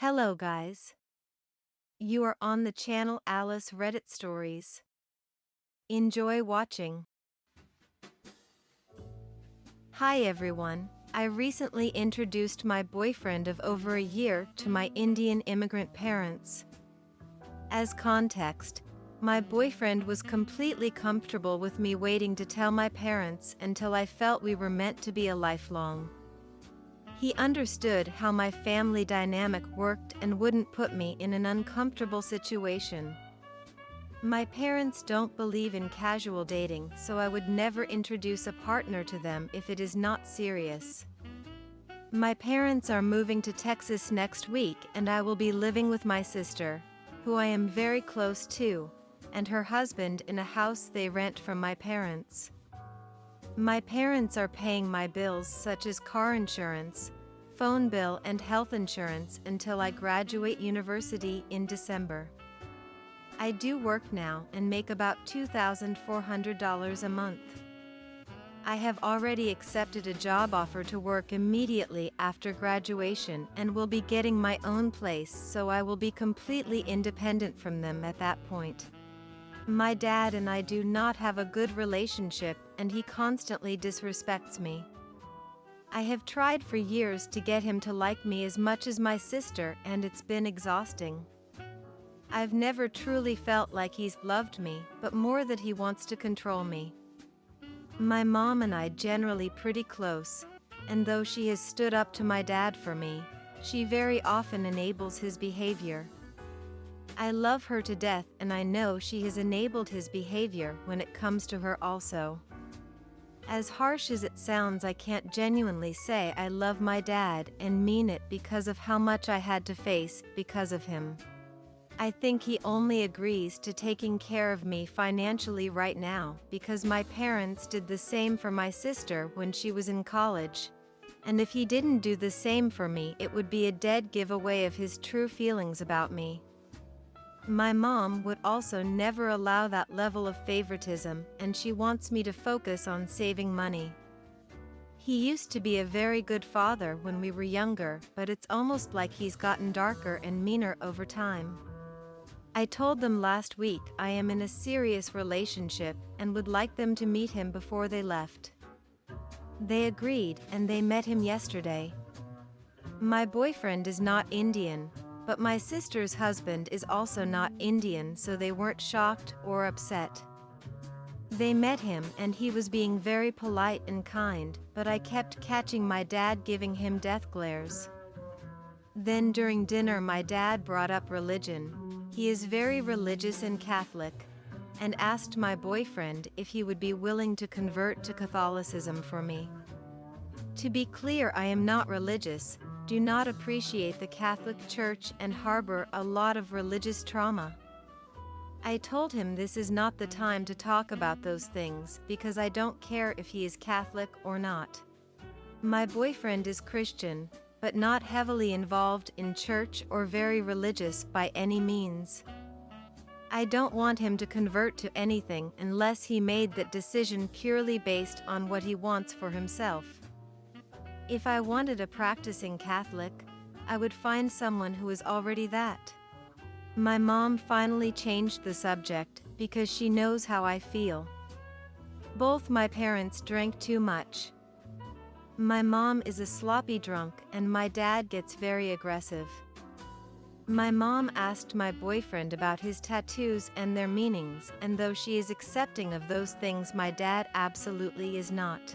Hello guys. You are on the channel Alice Reddit Stories. Enjoy watching. Hi everyone. I recently introduced my boyfriend of over a year to my Indian immigrant parents. As context, my boyfriend was completely comfortable with me waiting to tell my parents until I felt we were meant to be a lifelong. He understood how my family dynamic worked and wouldn't put me in an uncomfortable situation. My parents don't believe in casual dating, so I would never introduce a partner to them if it is not serious. My parents are moving to Texas next week and I will be living with my sister, who I am very close to, and her husband in a house they rent from my parents. My parents are paying my bills such as car insurance, phone bill and health insurance until I graduate university in December. I do work now and make about $2,400 a month. I have already accepted a job offer to work immediately after graduation and will be getting my own place, so I will be completely independent from them at that point. My dad and I do not have a good relationship and he constantly disrespects me. I have tried for years to get him to like me as much as my sister and it's been exhausting. I've never truly felt like he's loved me, but more that he wants to control me. My mom and I generally pretty close, and though she has stood up to my dad for me, she very often enables his behavior. I love her to death and I know she has enabled his behavior when it comes to her also. As harsh as it sounds, I can't genuinely say I love my dad and mean it because of how much I had to face because of him. I think he only agrees to taking care of me financially right now because my parents did the same for my sister when she was in college. And if he didn't do the same for me, it would be a dead giveaway of his true feelings about me. My mom would also never allow that level of favoritism, and she wants me to focus on saving money. He used to be a very good father when we were younger, but it's almost like he's gotten darker and meaner over time. I told them last week I am in a serious relationship and would like them to meet him before they left. They agreed and they met him yesterday. My boyfriend is not Indian, but my sister's husband is also not Indian, so they weren't shocked or upset. They met him and he was being very polite and kind, but I kept catching my dad giving him death glares. Then during dinner my dad brought up religion. He is very religious and Catholic, and asked my boyfriend if he would be willing to convert to Catholicism for me. To be clear, I am not religious, do not appreciate the Catholic Church and harbor a lot of religious trauma. I told him this is not the time to talk about those things because I don't care if he is Catholic or not. My boyfriend is Christian, but not heavily involved in church or very religious by any means. I don't want him to convert to anything unless he made that decision purely based on what he wants for himself. If I wanted a practicing Catholic, I would find someone who is already that. My mom finally changed the subject because she knows how I feel. Both my parents drank too much. My mom is a sloppy drunk and my dad gets very aggressive. My mom asked my boyfriend about his tattoos and their meanings, and though she is accepting of those things, my dad absolutely is not.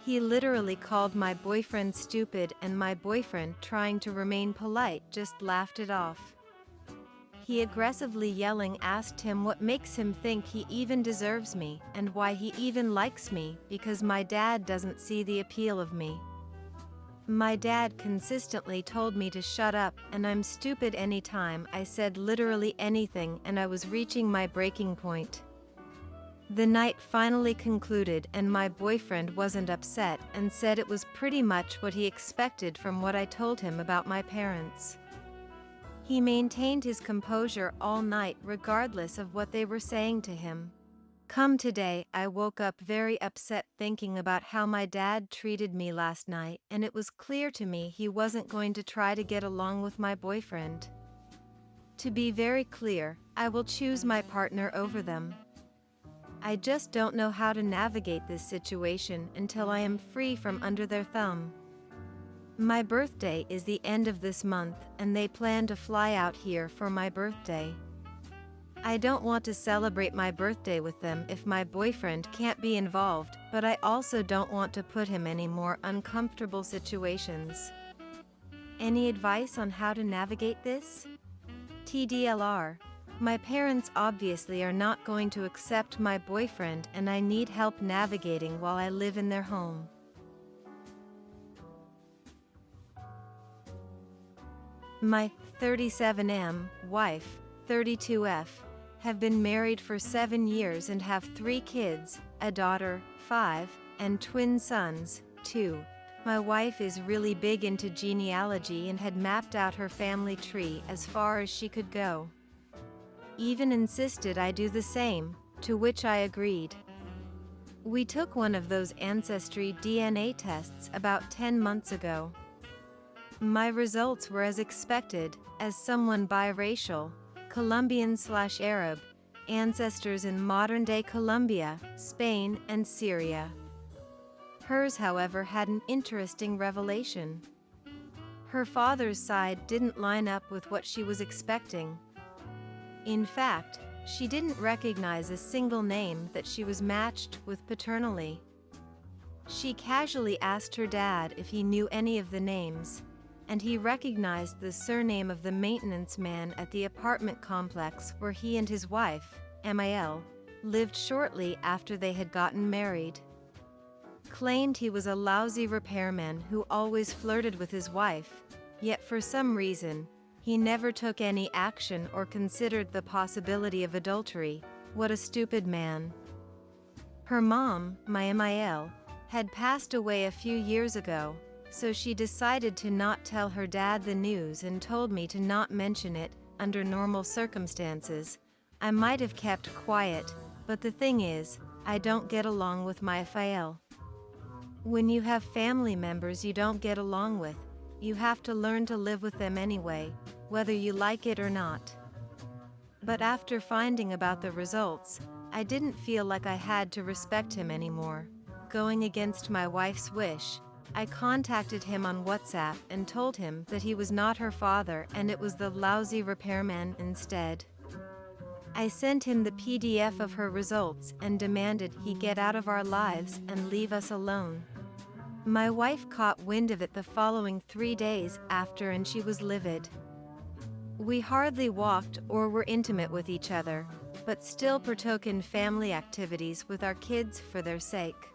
He literally called my boyfriend stupid and my boyfriend, trying to remain polite, just laughed it off. He aggressively yelling asked him what makes him think he even deserves me and why he even likes me, because my dad doesn't see the appeal of me. My dad consistently told me to shut up and I'm stupid anytime I said literally anything, and I was reaching my breaking point. The night finally concluded and my boyfriend wasn't upset and said it was pretty much what he expected from what I told him about my parents. He maintained his composure all night regardless of what they were saying to him. Come today, I woke up very upset thinking about how my dad treated me last night, and it was clear to me he wasn't going to try to get along with my boyfriend. To be very clear, I will choose my partner over them. I just don't know how to navigate this situation until I am free from under their thumb. My birthday is the end of this month, and they plan to fly out here for my birthday. I don't want to celebrate my birthday with them if my boyfriend can't be involved, but I also don't want to put him in any more uncomfortable situations. Any advice on how to navigate this? TDLR. My parents obviously are not going to accept my boyfriend, and I need help navigating while I live in their home. My 37M wife, 32F, have been married for 7 years and have 3 kids, a daughter, 5, and twin sons, 2. My wife is really big into genealogy and had mapped out her family tree as far as she could go. Even insisted I do the same, to which I agreed. We took one of those ancestry DNA tests about 10 months ago. My results were as expected, as someone biracial, Colombian/Arab, ancestors in modern-day Colombia, Spain, and Syria. Hers, however, had an interesting revelation. Her father's side didn't line up with what she was expecting. In fact, she didn't recognize a single name that she was matched with paternally. She casually asked her dad if he knew any of the names, and he recognized the surname of the maintenance man at the apartment complex where he and his wife, Mil, lived shortly after they had gotten married. Claimed he was a lousy repairman who always flirted with his wife, yet for some reason, he never took any action or considered the possibility of adultery. What a stupid man. Her mom, my Mil, had passed away a few years ago, so she decided to not tell her dad the news and told me to not mention it. Under normal circumstances, I might have kept quiet, but the thing is, I don't get along with my Fael. When you have family members you don't get along with, you have to learn to live with them anyway, whether you like it or not. But after finding about the results, I didn't feel like I had to respect him anymore. Going against my wife's wish, I contacted him on WhatsApp and told him that he was not her father and it was the lousy repairman instead. I sent him the PDF of her results and demanded he get out of our lives and leave us alone. My wife caught wind of it the following 3 days after and she was livid. We hardly walked or were intimate with each other, but still partook in family activities with our kids for their sake.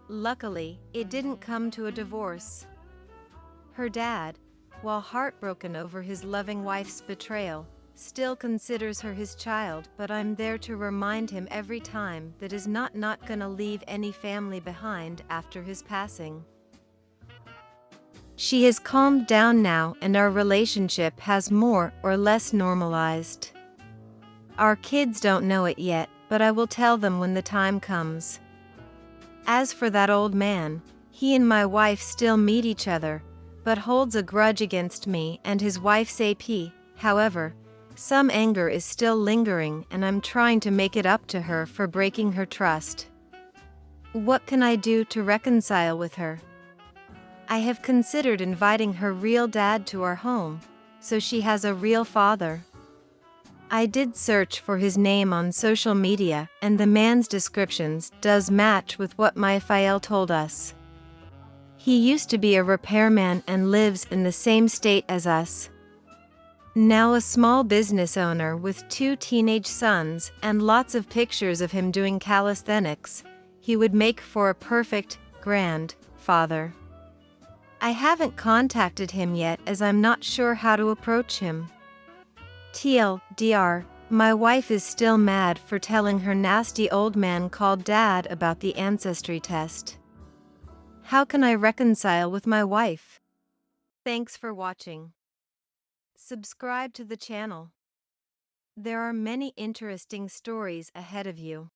Luckily, it didn't come to a divorce. Her dad, while heartbroken over his loving wife's betrayal, still considers her his child, but I'm there to remind him every time that is not gonna leave any family behind after his passing. She has calmed down now and our relationship has more or less normalized. Our kids don't know it yet, but I will tell them when the time comes. As for that old man, he and my wife still meet each other, but holds a grudge against me and his wife's AP. However, some anger is still lingering and I'm trying to make it up to her for breaking her trust. What can I do to reconcile with her? I have considered inviting her real dad to our home, so she has a real father. I did search for his name on social media and the man's descriptions does match with what my Fael told us. He used to be a repairman and lives in the same state as us. Now a small business owner with 2 teenage sons and lots of pictures of him doing calisthenics, he would make for a perfect grandfather. I haven't contacted him yet as I'm not sure how to approach him. TLDR, my wife is still mad for telling her nasty old man called Dad about the ancestry test. How can I reconcile with my wife? Thanks for watching. Subscribe to the channel. There are many interesting stories ahead of you.